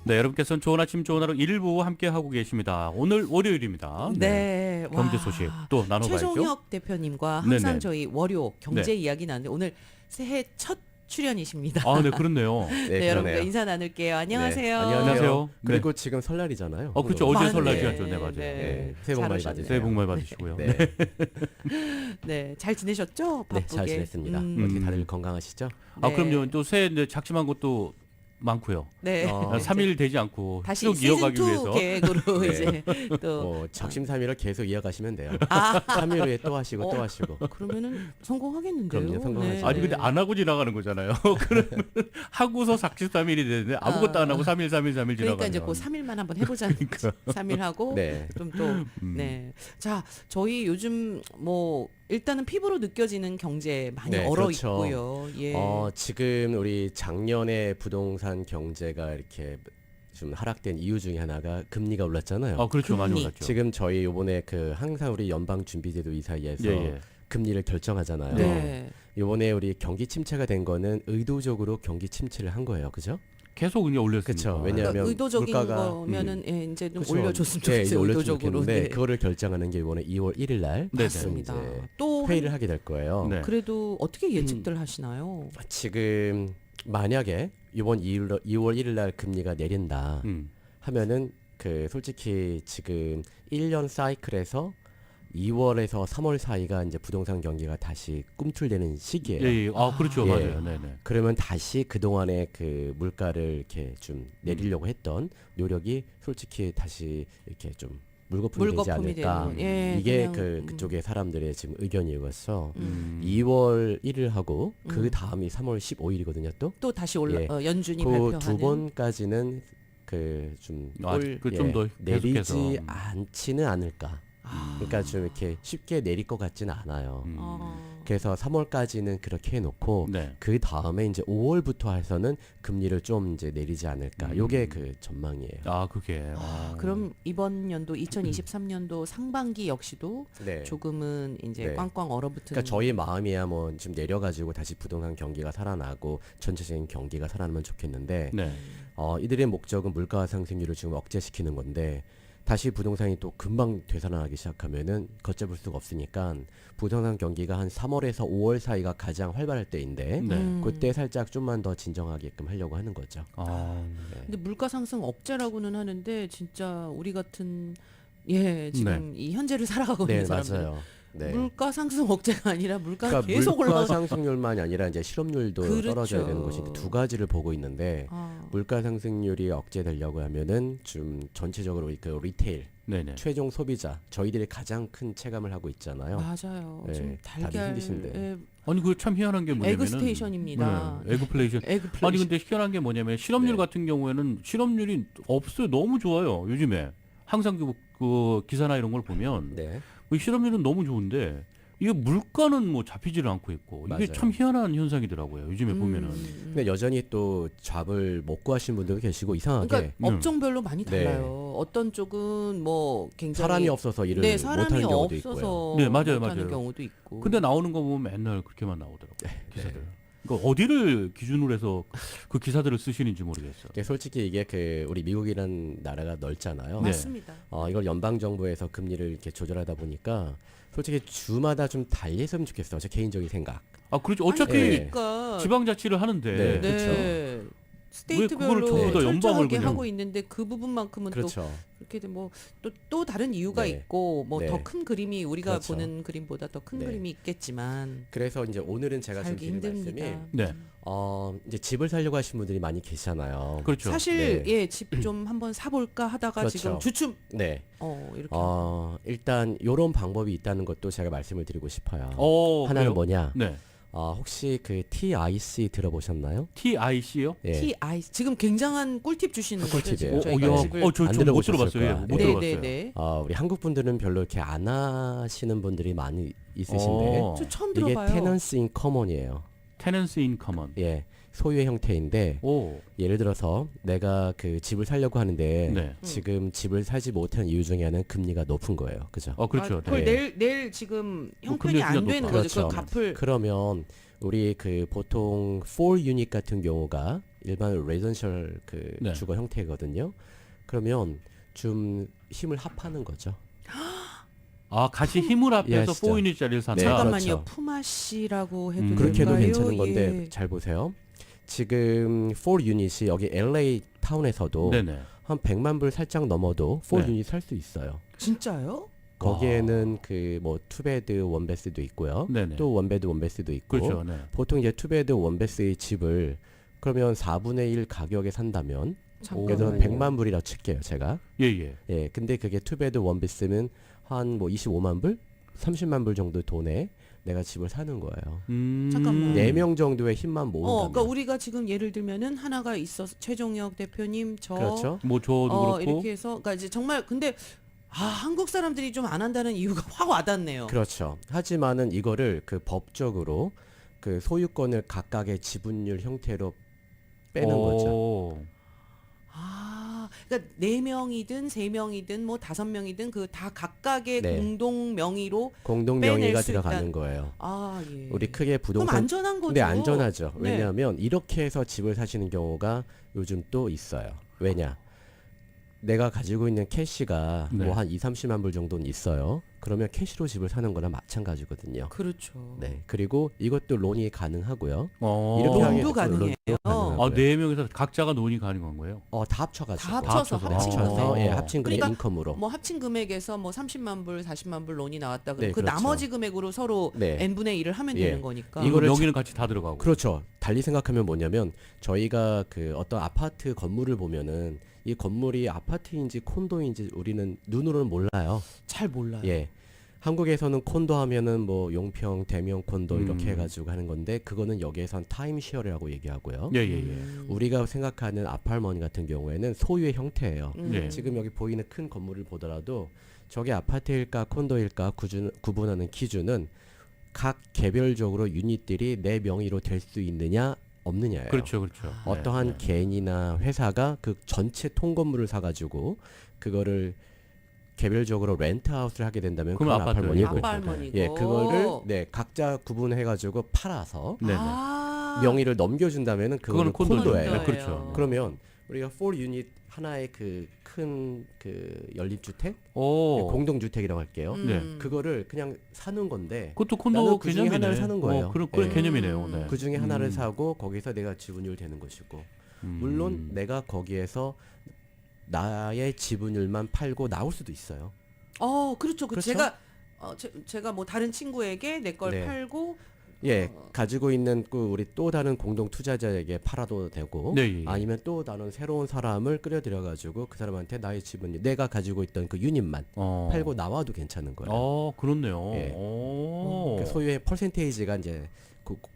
네, 여러분께서는 좋은 아침 좋은 하루 1부 함께 하고 계십니다. 오늘 월요일입니다. 네. 경제 소식 또 나눠봐야죠. 최종혁 대표님과 항상 네네. 저희 월요 경제 네. 이야기 나누는데 오늘 새해 첫 출연이십니다. 아, 네, 그렇네요. 네, 여러분과 인사 나눌게요. 안녕하세요. 네, 안녕하세요. 그리고 네. 지금 설날이잖아요. 그렇죠. 어제 맞네. 설날이었죠. 네, 맞아요. 네. 새해 복 잘 많이 오셨네요. 받으세요. 새해 복 많이 받으시고요. 네, 네, 잘 지내셨죠? 바쁘게. 네, 잘 지냈습니다. 어떻게 다들 건강하시죠? 아, 네. 그럼요. 또 새해 이제 작심한 것도 많고요. 네. 3일 되지 않고 다시 쭉 이어가기 시즌2 위해서. 계획으로 네. 이제 또 뭐 적심삼일을 계속 이어가시면 돼요. 아. 3일 후에 또 하시고 또 하시고. 그러면은 성공하겠는데요. 그럼요, 성공하죠. 아니 근데 안 하고 지나가는 거잖아요. 그러면 하고서 43일이 되는데 아무것도 안 하고 3일 지나가면. 그러니까 이제 그 3일만 한번 해보자는 거지. 3일 하고 네. 좀 또 네. 자, 저희 요즘 뭐 일단은 피부로 느껴지는 경제 많이 네, 얼어 그렇죠. 있고요. 예. 지금 우리 작년에 부동산 경제가 이렇게 좀 하락된 이유 중에 하나가 금리가 올랐잖아요. 아, 그렇죠. 많이 금리. 올랐죠. 지금 저희 요번에 그 항상 우리 연방준비제도 이사회에서 예. 금리를 결정하잖아요. 네. 요번에 우리 경기 침체가 된 거는 의도적으로 경기 침체를 한 거예요. 그죠? 계속 그냥 올렸으니까. 그쵸. 왜냐하면 그러니까 의도적인 물가가, 거면은 예, 이제 좀 그쵸. 올려줬으면 네, 이제 좋겠어요. 올려주면 의도적으로. 좋겠는데 네. 그거를 결정하는 게 이번에 2월 1일 날 네네. 맞습니다. 이제 또 회의를 하게 될 거예요. 네. 그래도 어떻게 예측들 하시나요? 지금 만약에 이번 2월 1일 날 금리가 내린다 음. 하면은 그 솔직히 지금 1년 사이클에서 2월에서 3월 사이가 이제 부동산 경기가 다시 꿈틀대는 시기예요. 예, 예. 아, 그렇죠. 예. 맞아요. 네, 네. 그러면 다시 그동안의 그 물가를 이렇게 좀 내리려고 했던 노력이 솔직히 다시 이렇게 좀 물거품이 되지 물거품이 않을까. 되는. 예, 이게 그냥, 그쪽의 사람들의 지금 의견이어서 2월 1일 하고 그 다음이 3월 15일이거든요. 또 또 다시 예. 연준이 그 발표하는 두 번까지는 그 좀 좀 더 내리지 계속해서. 않지는 않을까. 그러니까 좀 이렇게 쉽게 내릴 것 같지는 않아요. 그래서 3월까지는 그렇게 해놓고 네. 그 다음에 이제 5월부터 해서는 금리를 좀 이제 내리지 않을까. 요게 그 전망이에요. 아, 그게. 그럼 이번 연도 2023년도 상반기 역시도 네. 조금은 이제 네. 꽝꽝 얼어붙은. 그러니까 저희 마음이야 뭐 지금 내려가지고 다시 부동산 경기가 살아나고 전체적인 경기가 살아나면 좋겠는데 네. 이들의 목적은 물가 상승률을 지금 억제시키는 건데 다시 부동산이 또 금방 되살아나기 시작하면은 걷잡을 수가 없으니까 부동산 경기가 한 3월에서 5월 사이가 가장 활발할 때인데 네. 그때 살짝 좀만 더 진정하게끔 하려고 하는 거죠. 아, 근데 물가 상승 억제라고는 하는데 진짜 우리 같은 지금 이 현재를 살아가고 네, 있는 사람들 맞아요. 네. 물가 상승 억제가 아니라 물가가 그러니까 계속 물가 올라가. 상승률만이 아니라 이제 실업률도 그렇죠. 떨어져야 되는 것이 두 가지를 보고 있는데 아, 물가 상승률이 억제되려고 하면은 좀 전체적으로 그 리테일 네네. 최종 소비자 저희들이 가장 큰 체감을 하고 있잖아요. 맞아요. 네, 지금 다들 달걀 힘드신데. 아니 그 참 희한한 게 뭐냐면은 에그스테이션입니다. 네, 에그플레이션. 에그플레이션. 아니 근데 희한한 게 뭐냐면 실업률 네. 같은 경우에는 실업률이 없어요. 너무 좋아요. 요즘에 항상 그 기사나 이런 걸 보면 네. 그 실업률은 너무 좋은데 이게 물가는 뭐 잡히지를 않고 있고 이게 맞아요. 참 희한한 현상이더라고요. 요즘에 보면은. 근데 여전히 또 잡을 못 구하신 분들도 계시고 이상하게 그러니까 업종별로 많이 네. 달라요. 어떤 쪽은 뭐 굉장히 사람이 없어서 일을 네, 못하는 사람이 경우도 있고요. 없어서 네, 맞아요, 못하는 맞아요. 경우도 있고. 근데 나오는 거 보면 맨날 그렇게만 나오더라고요. 기사들. 그러니까 어디를 기준으로 해서 그 기사들을 쓰시는지 모르겠어요. 이게 솔직히 이게 그 우리 미국이라는 나라가 넓잖아요. 네. 맞습니다. 이걸 연방 정부에서 금리를 이렇게 조절하다 보니까 솔직히 주마다 좀 달리했으면 좋겠어요. 제 개인적인 생각. 아, 그렇죠. 어차피 네. 그러니까 지방자치를 하는데 네. 네. 그렇죠. 스테이트별로 전부 다 연방을 철저하게 그냥- 하고 있는데 그 부분만큼은 그렇죠. 또 그렇게 뭐또 다른 이유가 네. 있고 뭐 네. 더 큰 그림이 우리가 그렇죠. 보는 그림보다 더 큰 네. 그림이 있겠지만 그래서 이제 오늘은 제가 좀 살기 드릴 힘듭니다. 말씀이 네. 이제 집을 살려고 하신 분들이 많이 계시잖아요. 그렇죠. 사실 네. 집 좀 한번 사볼까 하다가 그렇죠. 지금 주춤 네. 이렇게 일단 요런 방법이 있다는 것도 제가 말씀을 드리고 싶어요. 그래요? 하나는 뭐냐? 네. 혹시 그 TIC 들어보셨나요? TIC요? 예. TI 지금 굉장한 꿀팁 주시는 거죠. 꿀팁이에요. 지금 오, 저희가 야. 집을 안 저못 들어보셨을 들어봤어요. 거야. 못 네. 들어봤어요. 네네네. 우리 한국 분들은 별로 이렇게 안 하시는 분들이 많이 있으신데 어. 저 처음 이게 들어봐요. 테넌스 인 커먼이에요. 테넌스 인 커먼. 예, 소유의 형태인데 오. 예를 들어서 내가 그 집을 살려고 하는데 네. 지금 집을 사지 못한 이유 중에 하나는 금리가 높은 거예요. 그죠? 그렇죠. 아, 그걸 네. 내일 지금 뭐 형편이 금리가 안 되는 높아. 거죠. 그걸 그렇죠. 갚을. 그러면 우리 그 보통 4 유닛 같은 경우가 일반 레지던셜 그 네. 주거 형태거든요. 그러면 좀 힘을 합하는 거죠. 같이 힘을 합해서 이해하시죠? 4유닛짜리를 산다. 네, 잠깐만요. 그렇죠. 푸마시라고 해도 그렇게 해도 될까요? 괜찮은 건데 예. 잘 보세요. 지금 4 유닛이 여기 LA 타운에서도 네네. 한 100만 불 살짝 넘어도 4 네. 유닛 살 수 있어요. 진짜요? 거기에는 그 뭐 투베드 원베스도 있고요. 네네. 또 원베드 원베스도 있고. 그렇죠. 네. 보통 이제 투베드 원베스의 집을 그러면 4분의 1 가격에 산다면 그래서 잠깐만요. 100만 불이라고 칠게요, 제가. 예예. 예. 근데 그게 투베드 원베스면 한 뭐 25만 불, 30만 불 정도 돈에 내가 집을 사는 거예요. 잠깐만. 네 명 정도의 힘만 모은다면. 그러니까 우리가 지금 예를 들면은 하나가 있어서 최종혁 대표님 저 그렇죠. 뭐 저도 그렇고. 이렇게 해서 그러니까 이제 정말 근데 한국 사람들이 좀 안 한다는 이유가 확 와닿네요. 그렇죠. 하지만은 이거를 그 법적으로 그 소유권을 각각의 지분율 형태로 빼는 거죠. 그러니까 4명이든 3명이든 뭐 5명이든 그 다 각각의 네. 공동 명의로 공동 빼낼 명의가 수 들어가는 있다는- 거예요. 예. 우리 크게 그럼 부동산 안전한 거죠. 근데 안전하죠. 네. 왜냐하면 이렇게 해서 집을 사시는 경우가 요즘 또 있어요. 왜냐? 내가 가지고 있는 캐시가 네. 뭐 한 2, 30만 불 정도는 있어요. 그러면 캐시로 집을 사는 거나 마찬가지거든요. 그렇죠. 네. 그리고 이것도 론이 가능하고요. 이렇게 이렇게 하게 론도 돼서 가능해요. 론도 가능하고요. 네 명에서 각자가 논의 가능한 거예요. 다 합쳐가지고. 다 합쳐서 합쳐서. 합친 합쳐서 금액. 예, 합친 금액 그러니까 인컴으로. 뭐 합친 금액에서 뭐 30만 불, 40만 불 론이 나왔다 그러면 네, 그 그렇죠. 나머지 금액으로 서로 네. n분의 1을 하면 예. 되는 거니까. 이거를 명의는 같이 다 들어가고. 그렇죠. 달리 생각하면 뭐냐면 저희가 그 어떤 아파트 건물을 보면은 이 건물이 아파트인지 콘도인지 우리는 눈으로는 몰라요. 잘 몰라요. 예. 한국에서는 콘도 하면은 뭐 용평, 대명 콘도 이렇게 음. 해가지고 하는 건데 그거는 여기에선 타임쉐어라고 얘기하고요. 예예예. 우리가 생각하는 아파트먼 같은 경우에는 소유의 형태예요. 네. 지금 여기 보이는 큰 건물을 보더라도 저게 아파트일까 콘도일까 구분하는 기준은 각 개별적으로 유닛들이 내 명의로 될 수 있느냐 없느냐예요. 그렇죠, 그렇죠. 어떠한 네, 네. 개인이나 회사가 그 전체 통건물을 사가지고 그거를 개별적으로 렌트아웃을 하게 된다면 그럼 그건 아파트. 아파트먼이고 아빠 할머니고. 예 그거를 네 각자 구분해가지고 팔아서 네네. 명의를 넘겨준다면은 그거는 그거는 콘도예요. 콘도예요. 네, 그렇죠. 그러면 우리가 4 유닛 하나의 그 큰 그 연립주택 오. 공동주택이라고 할게요. 네. 그거를 그냥 사는 건데 그것도 나는 콘도 그 중에 개념이네. 하나를 사는 거예요. 그런 네. 개념이네요. 네. 그 중에 하나를 사고 거기서 내가 지분율 되는 것이고 물론 내가 거기에서 나의 지분율만 팔고 나올 수도 있어요. 그렇죠. 그렇죠? 제가 뭐 다른 친구에게 내 걸 네. 팔고 예, 가지고 있는 그 우리 또 다른 공동 투자자에게 팔아도 되고 네, 예, 예. 아니면 또 다른 새로운 사람을 끌어들여 가지고 그 사람한테 나의 지분율 내가 가지고 있던 그 유닛만 팔고 나와도 괜찮은 거예요. 그렇네요. 예. 오. 그 소유의 퍼센테이지가 이제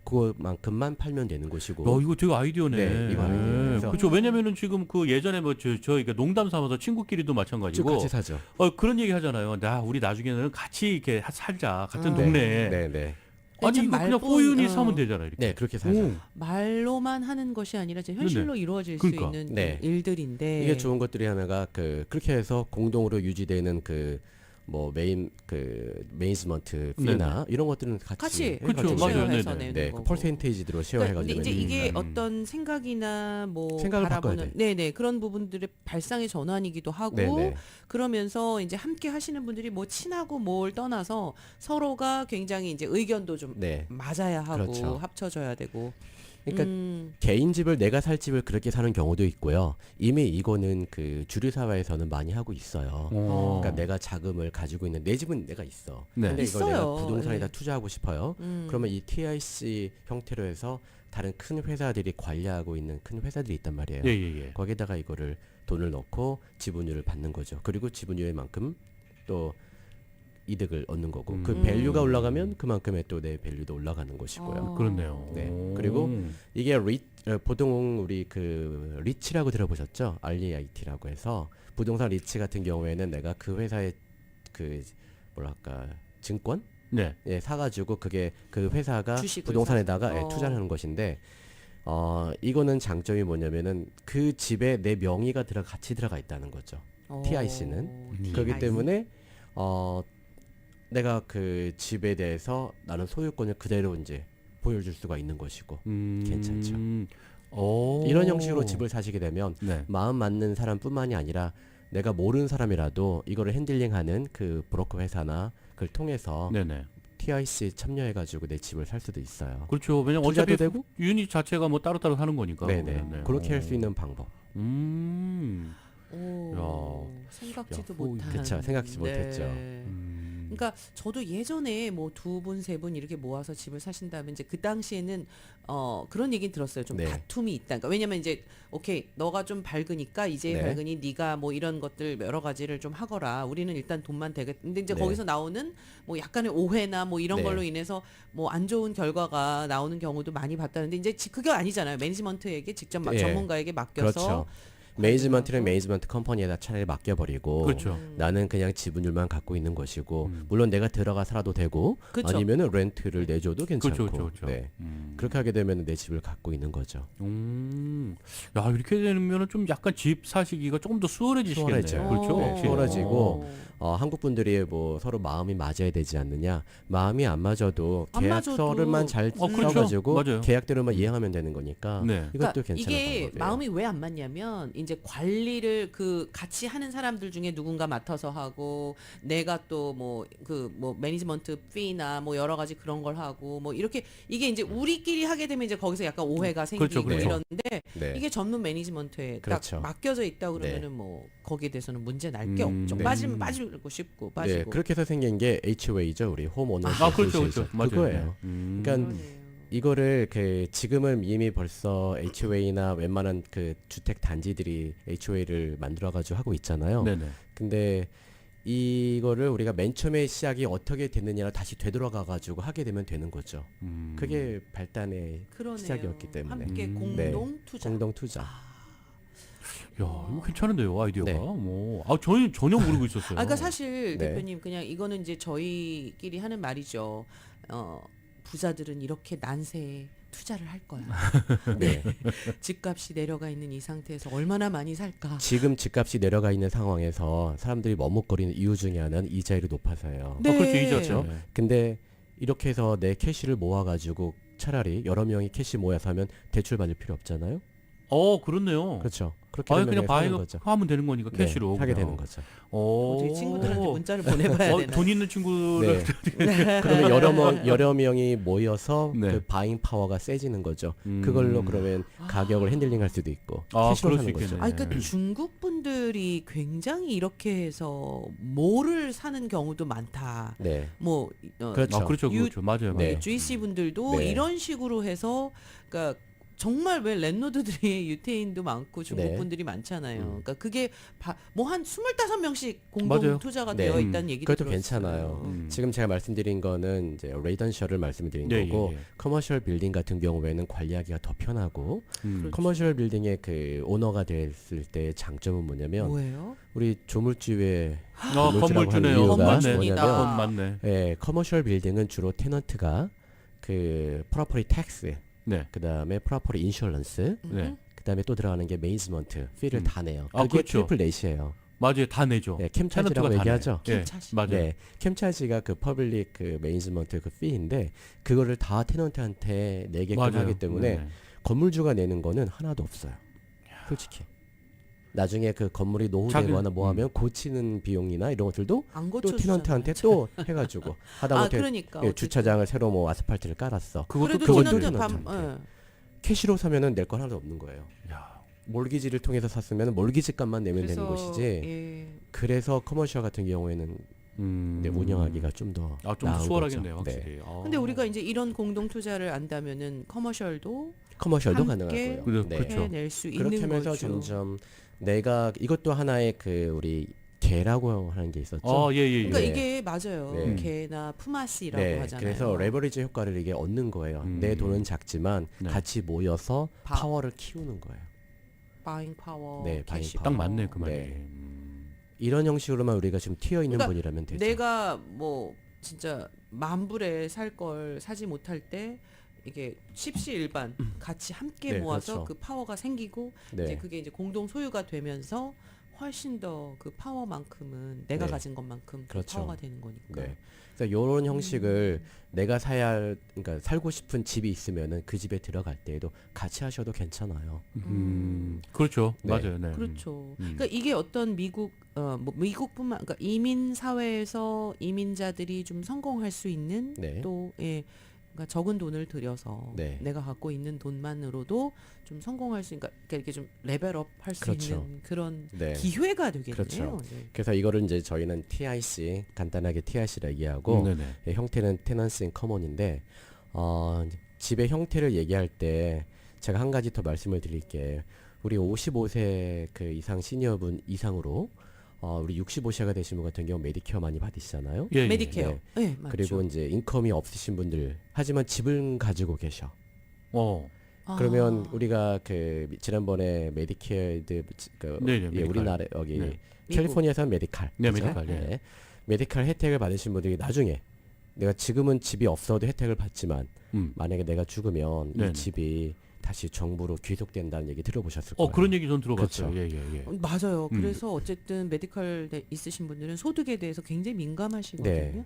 그만큼만 팔면 되는 것이고. 이거 되게 아이디어네. 네, 이거 아이디어예요. 그래서- 그렇죠. 왜냐면은 지금 그 예전에 뭐 저희가 농담 삼아서 친구끼리도 마찬가지고 같이 사죠. 그런 얘기 하잖아요. 우리 나중에는 같이 이렇게 살자. 같은 네. 동네에. 네, 네. 아니 참 이거 그냥 말뿐, 포유닛 사면 되잖아요. 이렇게. 네, 그렇게 사죠. 오. 말로만 하는 것이 아니라 이제 현실로 이루어질 그러니까. 수 있는 네. 일들인데 이게 좋은 것들이 하나가 그렇게 해서 공동으로 유지되는 그 뭐 매니지먼트 피나 이런 것들은 같이 그렇죠. 해가지고 맞아요. 쉐어해서 네네. 내는 네, 그 거고. 퍼센테이지로 쉐어해가지고 근데 이제 내는 이게 거니까. 어떤 생각이나 뭐 생각을 바꿔야 바라보는 돼. 네네 그런 부분들의 발상의 전환이기도 하고 네네. 그러면서 이제 함께 하시는 분들이 뭐 친하고 뭘 떠나서 서로가 굉장히 이제 의견도 좀 네. 맞아야 하고 그렇죠. 합쳐져야 되고. 그러니까 개인 집을 내가 살 집을 그렇게 사는 경우도 있고요. 이미 이거는 그 주류 사회에서는 많이 하고 있어요. 그러니까 내가 자금을 가지고 있는 내 집은 내가 있어. 네. 근데 이걸 내가 있어요. 부동산에다 네. 투자하고 싶어요. 그러면 이 TIC 형태로 해서 다른 큰 회사들이 관리하고 있는 큰 회사들이 있단 말이에요. 예. 거기에다가 이거를 돈을 넣고 지분율을 받는 거죠. 그리고 지분율만큼 또 이득을 얻는 거고 그 밸류가 올라가면 그만큼의 또 내 밸류도 올라가는 것이고요. 그렇네요. 네. 오. 그리고 이게 보통 우리 그 리치라고 들어보셨죠? REIT라고 해서 부동산 리치 같은 경우에는 내가 그 회사의 그 뭐랄까 증권 네. 예, 사가지고 그게 그 회사가 주식을 부동산에다가 예, 어. 투자를 하는 것인데 이거는 장점이 뭐냐면은 그 집에 내 명의가 같이 들어가 있다는 거죠. TIC는. 그렇기 TIC. 때문에 내가 그 집에 대해서 나는 소유권을 그대로 이제 보여줄 수가 있는 것이고 괜찮죠. 이런 형식으로 집을 사시게 되면 네. 마음 맞는 사람뿐만이 아니라 내가 모르는 사람이라도 이거를 핸들링하는 그 브로커 회사나 그걸 통해서 네네. TIC에 참여해가지고 내 집을 살 수도 있어요. 그렇죠. 왜냐면 투자도 어차피 되고? 유닛 자체가 뭐 따로따로 사는 거니까. 네네. 네. 그렇게 할 수 있는 방법. 오, 생각지도 야, 못한. 그쵸, 생각지 못했죠. 그러니까 저도 예전에 뭐 두 분, 세 분 이렇게 모아서 집을 사신다면 이제 그 당시에는 그런 얘기는 들었어요. 좀 네. 다툼이 있다. 그러니까 왜냐면 이제 오케이 너가 좀 밝으니까 이제 네. 밝으니 네가 뭐 이런 것들 여러 가지를 좀 하거라. 우리는 일단 돈만 되겠. 근데 이제 네. 거기서 나오는 뭐 약간의 오해나 뭐 이런 네. 걸로 인해서 뭐 안 좋은 결과가 나오는 경우도 많이 봤다는데 이제 그게 아니잖아요. 매니지먼트에게 직접 예. 전문가에게 맡겨서 그렇죠. 매니지먼트는 매니지먼트 컴퍼니에다 차라리 맡겨버리고 그렇죠. 나는 그냥 지분율만 갖고 있는 것이고 물론 내가 들어가 살아도 되고 그쵸. 아니면은 렌트를 내줘도 괜찮고 그렇죠. 네. 그렇게 하게 되면 내 집을 갖고 있는 거죠. 야, 이렇게 되면은 좀 약간 집 사시기가 조금 더 수월해지시겠네요. 수월해져요. 그렇죠. 네, 확실히. 수월해지고 한국 분들이 뭐 서로 마음이 맞아야 되지 않느냐. 마음이 안 맞아도 안 계약서를만 맞아도- 잘 그렇죠. 써가지고 맞아요. 계약대로만 이행하면 되는 거니까 네. 이것도 괜찮은 이게 방법이에요. 마음이 왜 안 맞냐면 이제 관리를 그 같이 하는 사람들 중에 누군가 맡아서 하고 내가 또 뭐 그 뭐 매니지먼트 피나 뭐 여러 가지 그런 걸 하고 뭐 이렇게 이게 이제 우리끼리 하게 되면 이제 거기서 약간 오해가 생기고 그렇죠. 이런데 네. 이게 전문 매니지먼트에 그렇죠. 딱 맡겨져 있다 네. 그러면은 뭐 거기에 대해서는 문제 날 게 없죠. 네. 빠지면 빠지고 싶고 네, 빠지고. 그렇게 해서 생긴 게 HOA죠. 우리 홈 오너 아, 그렇죠. 맞아요. 그거예요. 네. 그러니까 그러네요. 이거를 그 지금은 이미 벌써 HOA나 웬만한 그 주택 단지들이 HOA를 만들어 가지고 하고 있잖아요. 네네. 근데 이거를 우리가 맨 처음에 시작이 어떻게 됐느냐를 다시 되돌아가 가지고 하게 되면 되는 거죠. 그게 발단의 그러네요. 시작이었기 때문에. 함께 공동 네. 투자. 공동 투자. 야, 이거 괜찮은데요, 아이디어가. 네. 뭐, 저희 전혀 모르고 있었어요. 그러니까 사실 네. 대표님 그냥 이거는 이제 저희끼리 하는 말이죠. 부자들은 이렇게 난세에 투자를 할 거야. 네. 집값이 내려가 있는 이 상태에서 얼마나 많이 살까? 지금 집값이 내려가 있는 상황에서 사람들이 머뭇거리는 이유 중에 하나는 이자율이 높아서요. 네. 그렇죠, 이자죠. 네. 근데 이렇게 해서 내 캐시를 모아가지고 차라리 여러 명이 캐시 모여서 하면 대출 받을 필요 없잖아요. 그렇네요. 그렇죠. 그렇게 아, 되면 그냥 사는 바이가 거죠. 하면 되는 거니까 네, 캐시로 사게 그냥. 되는 거죠. 저희 친구들한테 문자를 보내봐야 되나? 돈 있는 친구를 네. 그러면 여러 명이 모여서 네. 그 바잉 파워가 세지는 거죠. 그걸로 그러면 가격을 핸들링할 수도 있고 캐시로 그럴 수 사는 거죠. 있겠네요. 아, 그러니까 중국 분들이 굉장히 이렇게 해서 뭐를 사는 경우도 많다. 네. 뭐 그렇죠. 그렇죠, 유- 그렇죠. 맞아요, 맞아요. 네. GC 분들도 네. 이런 식으로 해서 그러니까 정말 왜 랜로드들이 유태인도 많고 중국 네. 분들이 많잖아요. 그러니까 그게 뭐 한 25명씩 공동 맞아요. 투자가 네. 되어 있다는 얘기도 그것도 들었어요. 괜찮아요. 지금 제가 말씀드린 거는 이제 레이던셜을 말씀드린 네, 거고 예, 예. 커머셜 빌딩 같은 경우에는 관리하기가 더 편하고 그렇죠. 커머셜 빌딩의 그 오너가 됐을 때의 장점은 뭐냐면 뭐예요? 우리 조물주의 건물주네요. 하는 이유가 건물주니다. 뭐냐면 맞네. 예, 커머셜 빌딩은 주로 테넌트가 그 프로퍼티 텍스, 네. 그다음에 프로퍼티 인슈런스, 네. 그다음에 또 들어가는 게 매니지먼트 피를 다 내요. 아, 그게 그렇죠. 트리플 넷이에요. 맞아요. 다 내죠. 네, 캠차지라고 테넌트가 다 얘기하죠. 내요. 예, 캠차지. 맞아요. 네, 캠차지가 그 퍼블릭 그 매니지먼트 그 피인데 그거를 다 테넌트한테 내게끔 맞아요. 하기 때문에 네. 건물주가 내는 거는 하나도 없어요. 솔직히. 나중에 그 건물이 노후되거나 뭐하면 고치는 비용이나 이런 것들도 안 또 고쳐주잖아요. 테넌트한테 또 해가지고 하다못해 그러니까 예, 어쨌든. 주차장을 새로 뭐 아스팔트를 깔았어. 그것도 그래도 그것도 테넌트 테넌트한테. 캐시로 사면은 낼 건 하나도 없는 거예요. 야, 몰기지를 통해서 샀으면 몰기지 값만 내면 되는 것이지. 예. 그래서 커머셜 같은 경우에는 네, 운영하기가 좀 더 좀 더 수월하겠네요, 네. 확실히. 근데 우리가 이제 이런 공동 투자를 안다면은 커머셜도 커머셜도 함께 가능하고요. 네. 그렇죠. 해낼 수 그렇게 있는 하면서 거죠. 점점 내가 이것도 하나의 그 우리 개라고 하는 게 있었죠. 예, 예, 예. 그러니까 네. 이게 맞아요. 네. 개나 푸마시라고 네, 하잖아요. 그래서 레버리지 효과를 이게 얻는 거예요. 내 돈은 작지만 네. 같이 모여서 바- 파워를 키우는 거예요. 바잉 파워, 네, 바잉 캐시 파워. 딱 파워. 맞네 그 말이. 네. 이런 형식으로만 우리가 지금 튀어 있는 그러니까 분이라면 되죠. 내가 뭐 진짜 만불에 살 걸 사지 못할 때 이게 십시일반 같이 함께 네, 모아서 그렇죠. 그 파워가 생기고 이제 네. 그게 이제 공동 소유가 되면서 훨씬 더 그 파워만큼은 내가 네. 가진 것만큼 그 그렇죠. 파워가 되는 거니까. 네. 그래서 이런 형식을 내가 그러니까 살고 싶은 집이 있으면은 그 집에 들어갈 때에도 같이 하셔도 괜찮아요. 그렇죠. 네. 맞아요. 네. 그렇죠. 음. 그러니까 이게 어떤 뭐 미국뿐만 그러니까 이민 사회에서 이민자들이 좀 성공할 수 있는 네. 또 그러니까 적은 돈을 들여서 네. 내가 갖고 있는 돈만으로도 좀 성공할 수 그러니까 이렇게 좀 레벨업 할 수 그렇죠. 있는 그런 네. 기회가 되겠네요. 그렇죠. 네. 그래서 이거를 이제 저희는 TIC 간단하게 TIC라 얘기하고 네네. 예, 형태는 테넌스 인 커먼인데 이제 집의 형태를 얘기할 때 제가 한 가지 더 말씀을 드릴게. 우리 55세 그 이상 시니어분 이상으로 우리 65세가 되신 분 같은 경우 메디케어 많이 받으시잖아요. 예, 예. 메디케어. 네. 네, 맞죠. 그리고 이제 인컴이 없으신 분들 하지만 집을 가지고 계셔. 어. 그러면 아, 우리가 그 지난번에 메디케어드 그 네네, 예, 메디칼. 우리나라 여기 네. 캘리포니아에서는 메디칼. 네, 그죠? 메디칼, 예. 네. 메디칼 혜택을 받으신 분들이 나중에 내가 지금은 집이 없어도 혜택을 받지만 만약에 내가 죽으면 네네. 이 집이 다시 정부로 귀속된다는 얘기 들어보셨을 거예요. 그런 얘기 전 들어봤어요. 그렇죠. 예, 예, 예. 맞아요. 그래서 어쨌든 메디컬 있으신 분들은 소득에 대해서 굉장히 민감하시거든요. 네.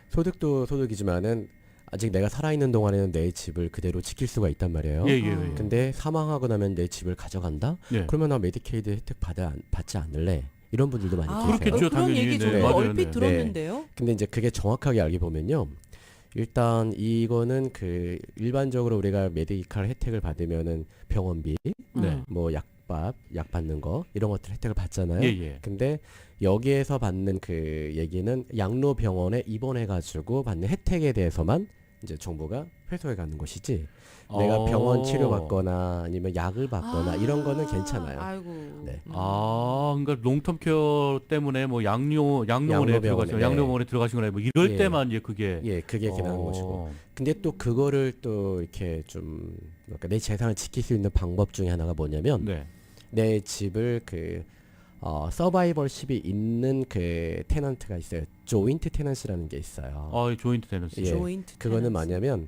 소득도 소득이지만은 아직 내가 살아있는 동안에는 내 집을 그대로 지킬 수가 있단 말이에요. 예, 예, 예. 아. 근데 사망하고 나면 내 집을 가져간다? 예. 그러면 나 메디케이드 혜택 받지 않을래? 이런 분들도 많이 계세요. 그렇겠죠. 그런 당연히. 얘기 네, 저도 맞아요, 얼핏 네. 들었는데요. 근데 이제 그게 정확하게 알게 보면요. 일단 이거는 그 일반적으로 우리가 메디칼 혜택을 받으면은 병원비, 네. 뭐 약 받는 거 이런 것들 혜택을 받잖아요. 예, 예. 근데 여기에서 받는 그 얘기는 양로병원에 입원해가지고 받는 혜택에 대해서만 이제 정부가 회수해 가는 것이지. 내가 병원 치료 받거나 아니면 약을 받거나 이런 거는 괜찮아요. 아이고. 네. 그러니까 롱텀 케어 때문에 뭐 양로원에 양로병원에, 들어가시거나 네. 양로원에 들어가시거나 뭐 이럴 예. 때만 이제 그게 예, 그게 기능한 것이고. 근데 또 그거를 또 이렇게 좀 그러니까 내 재산을 지킬 수 있는 방법 중에 하나가 뭐냐면 네. 내 집을 그 서바이벌십이 있는 그 테넌트가 있어요. 조인트 테넌스라는 게 있어요. 조인트 테넌스. 예. 조인트 그거는 테넌스. 뭐냐면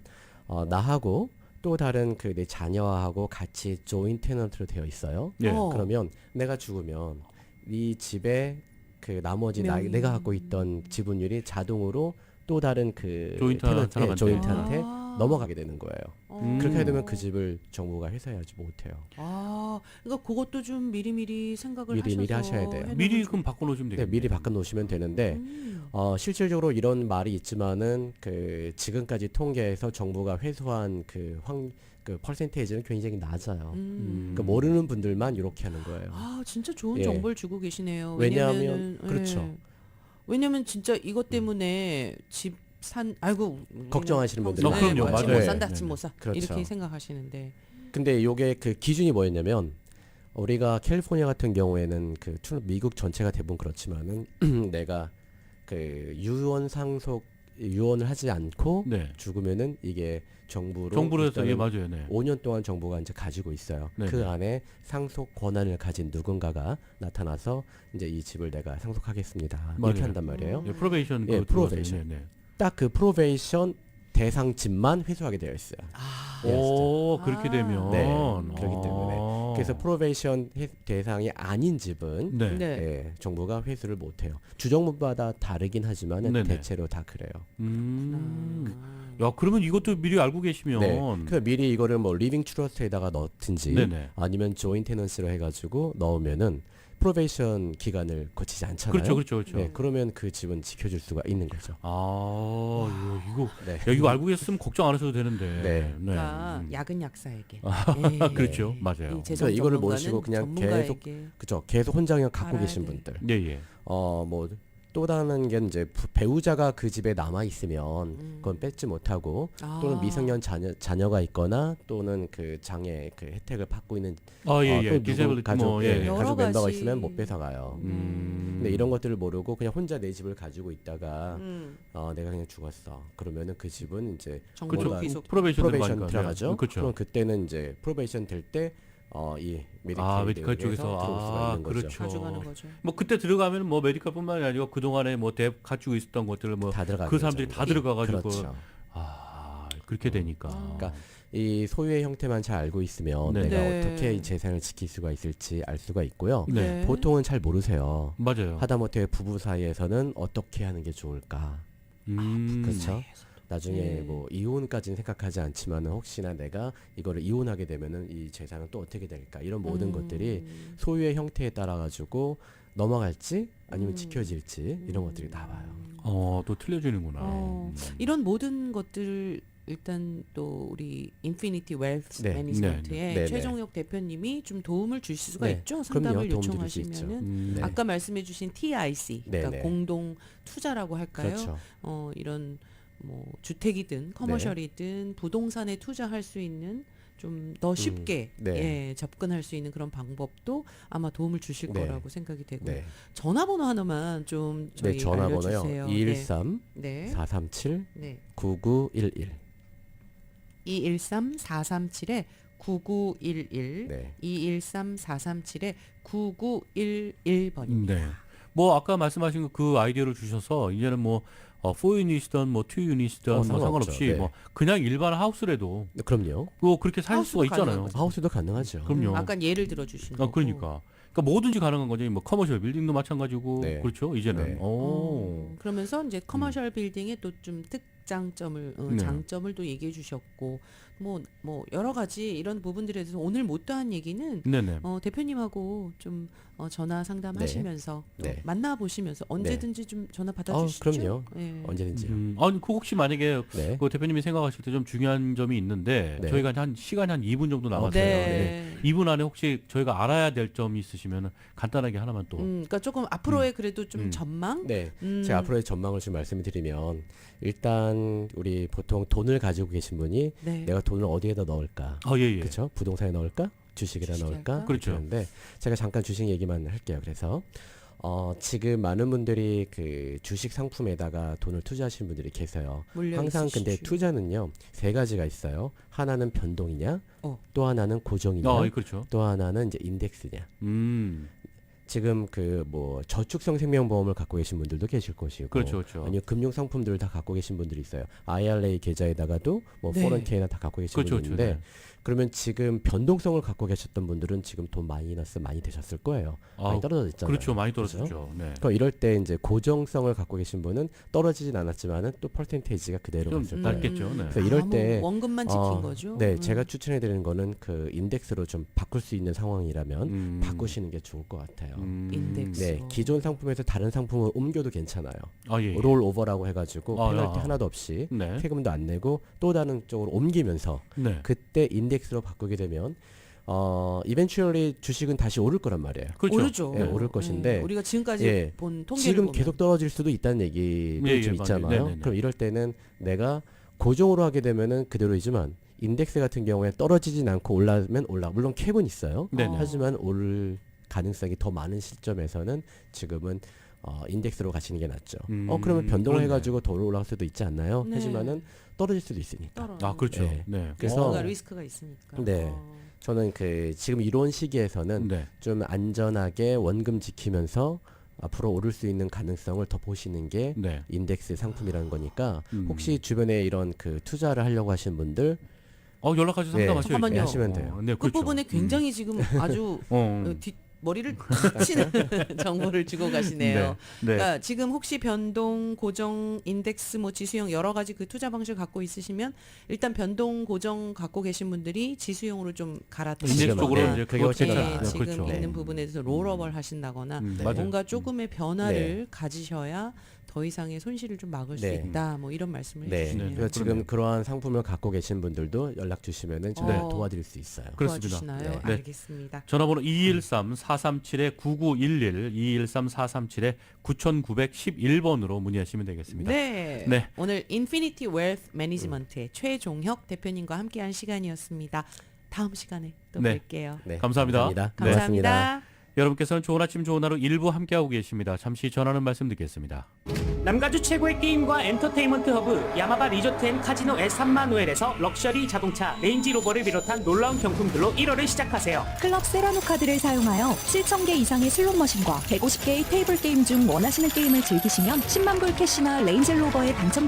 나하고 또 다른 그 내 자녀하고 같이 조인트 테넌트로 되어 있어요. 예. 그러면 내가 죽으면 이 집에 그 나머지 명의. 내가 갖고 있던 지분율이 자동으로 또 다른 그 조인트 사람한테. 조인트한테 넘어가게 되는 거예요. 그렇게 되면 그 집 집을 정부가 회수하지 못해요. 그러니까 그것도 좀 미리미리 생각을 미리미리 하셔서 하셔야 돼요. 해놓으면 미리 좋- 그럼 바꿔놓으시면 네, 되겠네요. 미리 바꿔 놓으시면 되는데 실질적으로 이런 말이 있지만은 그 지금까지 통계에서 정부가 회수한 그 퍼센테이지는 굉장히 낮아요. 그 모르는 분들만 이렇게 하는 거예요. 진짜 좋은 예. 정보를 주고 계시네요. 왜냐하면- 왜냐면은, 그렇죠. 왜냐면 진짜 이것 때문에 아이고 걱정하시는 분들이 그럼요. 집 맞아요. 못 산다, 네, 집 네. 못 사. 그렇죠. 이렇게 생각하시는데. 근데 요게 그 기준이 뭐였냐면 우리가 캘리포니아 같은 경우에는 그 미국 전체가 대부분 그렇지만은 내가 그 유언을 하지 않고 네. 죽으면은 이게 정부로 정부로서 일단은 예, 맞아요. 네. 5년 동안 정부가 이제 가지고 있어요. 네, 그 네. 안에 상속 권한을 가진 누군가가 나타나서 이제 이 집을 내가 상속하겠습니다. 맞아요. 이렇게 한단 말이에요. 예, 프로베이션 예, 그 프로베이션. 들어가죠. 네, 네. 딱 그 프로베이션 대상 집만 회수하게 되어 있어요. 그렇게 아. 되면 네, 그렇기 때문에. 아. 그래서 프로베이션 대상이 아닌 집은 네. 네. 예, 정부가 회수를 못해요. 주정부마다 다르긴 하지만 네네. 대체로 다 그래요. 야, 그러면 이것도 미리 알고 계시면 네. 그래서 미리 이거를 뭐 리빙 트러스트에다가 넣든지 네네. 아니면 조인 테넌스로 해가지고 넣으면은 프로베이션 기간을 거치지 않잖아요. 그렇죠, 그렇죠, 그렇죠. 네, 그러면 그 집은 지켜줄 수가 있는 거죠. 이거 네. 야, 이거 알고 계셨으면 걱정 안 하셔도 되는데. 네. 그러니까 약은 약사에게. 그렇죠, 맞아요. 그래서 이거를 모시고 그냥 계속 그죠. 계속 혼자 그냥 갖고 알아야 계신 돼. 분들. 예, 예. 뭐 또 다른 게 이제 배우자가 그 집에 남아 있으면 그건 뺏지 못하고 또는 미성년 자녀가 있거나 또는 그 장애 그 혜택을 받고 있는 예, 예. 또 누구 디세블리티 가족 뭐, 예, 예. 여러 가족 멤버가 가지. 있으면 못 뺏어가요. 근데 이런 것들을 모르고 그냥 혼자 내 집을 가지고 있다가 내가 그냥 죽었어. 그러면은 그 집은 이제 정부로 뭔가 귀속. 프로베이션 프로베이션 들어가니까. 들어가죠. 그렇죠. 그럼 그때는 이제 프로베이션 될 때 이 메디컬 메디케이드에서 쪽에서 들어올 수가 있는 거죠. 그렇죠. 가져가는 거죠. 뭐 그때 들어가면 뭐 메디컬뿐만이 아니고 그 동안에 뭐 가지고 있었던 것들을 뭐 다 들어가게 그 사람들이 되죠. 다 들어가가지고 그렇죠. 그렇게 되니까. 그러니까 이 소유의 형태만 잘 알고 있으면 네. 내가 네. 어떻게 이 재산을 지킬 수가 있을지 알 수가 있고요. 네. 보통은 잘 모르세요. 맞아요. 하다못해 부부 사이에서는 어떻게 하는 게 좋을까? 그렇죠. 나중에 네. 뭐 이혼까지는 생각하지 않지만은 혹시나 내가 이거를 이혼하게 되면은 이 재산은 또 어떻게 될까? 이런 모든 것들이 소유의 형태에 따라 가지고 넘어갈지 아니면 지켜질지 이런 것들이 나와요. 또 틀려지는구나. 이런 모든 것들 일단 또 우리 인피니티 웰스 네. 매니지먼트의 네. 최종혁 대표님이 좀 도움을 주실 수가 네. 있죠. 그럼요. 상담을 도움 드릴 수 있죠. 요청하시면은 네. 아까 말씀해주신 TIC, 그러니까 네. 공동 투자라고 할까요? 그렇죠. 이런 뭐 주택이든 커머셜이든 부동산에 투자할 수 있는 좀 더 쉽게 네. 접근할 수 있는 그런 방법도 아마 도움을 주실 네. 거라고 생각이 되고 네. 전화번호 하나만 좀 저희 네, 전화번호요. 알려주세요. 213 네. 437 네. 9911. 213-437-9911 네. 213-437-9911번입니다. 네. 뭐 아까 말씀하신 그 아이디어를 주셔서 이제는 뭐 4유닛이든 뭐 2유닛이든 뭐 상관없죠. 상관없이 네. 뭐 그냥 일반 하우스라도 네, 그럼요. 뭐 그렇게 살 수가 하우스도 있잖아요. 가능하죠. 하우스도 가능하죠. 그럼요. 아까 예를 들어주신 거고. 그러니까 뭐든지 가능한 거죠. 뭐 커머셜 빌딩도 마찬가지고 네. 그렇죠. 이제는. 네. 그러면서 이제 커머셜 빌딩의 또 좀 특장점을 네. 장점을 또 얘기해 주셨고 뭐 여러 가지 이런 부분들에 대해서 오늘 못다한 얘기는 네네. 대표님하고 좀 전화 상담하시면서 네. 만나 보시면서 언제든지 좀 전화 받아주시죠. 그럼요. 예. 언제든지요. 아니 그 혹시 만약에 네. 그 대표님이 생각하실 때 좀 중요한 점이 있는데 네. 저희가 한 시간이 한 2분 정도 남았어요. 네. 2분 안에 혹시 저희가 알아야 될 점이 있으시면 간단하게 하나만 또. 그러니까 조금 앞으로의 그래도 좀 음. 전망. 네. 제가 앞으로의 전망을 좀 말씀드리면 일단 우리 보통 돈을 가지고 계신 분이 네. 내가 돈을 어디에다 넣을까? 예. 그렇죠? 부동산에 넣을까? 주식에다 주식에 넣을까? 할까? 그렇죠. 그런데 제가 잠깐 주식 얘기만 할게요. 그래서 지금 많은 분들이 그 주식 상품에다가 돈을 투자하시는 분들이 계세요. 몰려 항상 근데 있으시죠. 투자는요 세 가지가 있어요. 하나는 변동이냐, 또 하나는 고정이냐, 그렇죠. 또 하나는 이제 인덱스냐. 음. 지금 그 뭐 저축성 생명보험을 갖고 계신 분들도 계실 것이고, 그렇죠. 아니면 금융 상품들을 다 갖고 계신 분들이 있어요. IRA 계좌에다가도 뭐 네. 포렌케이나 다 갖고 계신 그렇죠. 분들인데, 네. 그러면 지금 변동성을 갖고 계셨던 분들은 지금 돈 마이너스 많이 되셨을 거예요. 많이 떨어졌잖아요. 그렇죠. 많이 그죠? 떨어졌죠. 네. 그럼 이럴 때 이제 고정성을 갖고 계신 분은 떨어지진 않았지만은 또 퍼센테이지가 그대로 좀 갔을 거예요. 낮겠죠. 네. 그래서 이럴 뭐 때, 원금만 지킨 거죠. 네, 제가 추천해 드리는 거는 그 인덱스로 좀 바꿀 수 있는 상황이라면 바꾸시는 게 좋을 것 같아요. 인덱스. 네, 기존 상품에서 다른 상품을 옮겨도 괜찮아요. 예. 롤 오버라고 해가지고 아, 페널티 야. 하나도 없이 네. 세금도 안 내고 또 다른 쪽으로 옮기면서 네. 그때 인덱스로 바꾸게 되면 이벤츄얼리 주식은 다시 오를 거란 말이에요. 그렇죠. 오르죠. 네, 오를 것인데, 우리가 지금까지 예, 본 통계를 지금 보면 계속 떨어질 수도 있다는 얘기도 예, 좀 맞아요. 있잖아요. 네네네. 그럼 이럴 때는 내가 고정으로 하게 되면은 그대로이지만 인덱스 같은 경우에 떨어지진 않고 올라면 올라. 물론 캡은 있어요. 네네. 하지만 오를 가능성이 더 많은 시점에서는 지금은 인덱스로 가시는 게 낫죠. 그러면 변동을 그렇네. 해가지고 더 올라갈 수도 있지 않나요? 네. 하지만은 떨어질 수도 있으니까. 그렇죠. 네. 네. 그래서 뭔가 리스크가 있으니까. 네. 저는 그 지금 이런 시기에서는 네. 좀 안전하게 원금 지키면서 앞으로 오를 수 있는 가능성을 더 보시는 게 네. 인덱스 상품이라는 거니까 음. 혹시 주변에 이런 그 투자를 하려고 하시는 분들 연락하셔서 네. 상담하셔야죠. 잠깐만요. 하시면 돼요. 네, 그 그렇죠. 부분에 굉장히 지금 아주 머리를 치는 정보를 주고 가시네요. 네. 그러니까 지금 혹시 변동, 고정, 인덱스, 뭐 지수형 여러 가지 그 투자 방식을 갖고 있으시면 일단 변동, 고정 갖고 계신 분들이 지수형으로 좀 갈아타시거나 인덱스 쪽으로 네. 이제 그게 그거 훨씬 더 괜찮아요. 나아요. 네, 지금 그렇죠. 있는 부분에 대해서 롤업을 하신다거나 맞아요. 뭔가 조금의 변화를 네. 가지셔야 더 이상의 손실을 좀 막을 수 네. 있다. 뭐 이런 말씀을 네. 해주시네요. 그래서 지금 그러네요. 그러한 상품을 갖고 계신 분들도 연락 주시면은 제가 어. 도와드릴 수 있어요. 그렇습니다. 도와주시나요? 네. 네. 알겠습니다. 전화번호 213-437-9911, 213-437-9911번으로 문의하시면 되겠습니다. 네. 네. 오늘 인피니티 웰스 매니지먼트의 최종혁 대표님과 함께한 시간이었습니다. 다음 시간에 또 네. 뵐게요. 네. 감사합니다. 감사합니다. 네. 고맙습니다. 감사합니다. 여러분께서는 좋은 아침 좋은 하루 일부 함께하고 계십니다. 잠시 전하는 말씀 듣겠습니다. 남가주 최고의 게임과 엔터테인먼트 허브 야마바 리조트 앤 카지노 의 산마누엘에서 럭셔리 자동차 레인지로버를 비롯한 놀라운 경품들로 1월을 시작하세요. 클럽 세라노 카드를 사용하여 7,000개 이상의 슬롯 머신과 150개의 테이블 게임 중 원하시는 게임을 즐기시면 10만 불 캐시나 레인지로버에 당첨되는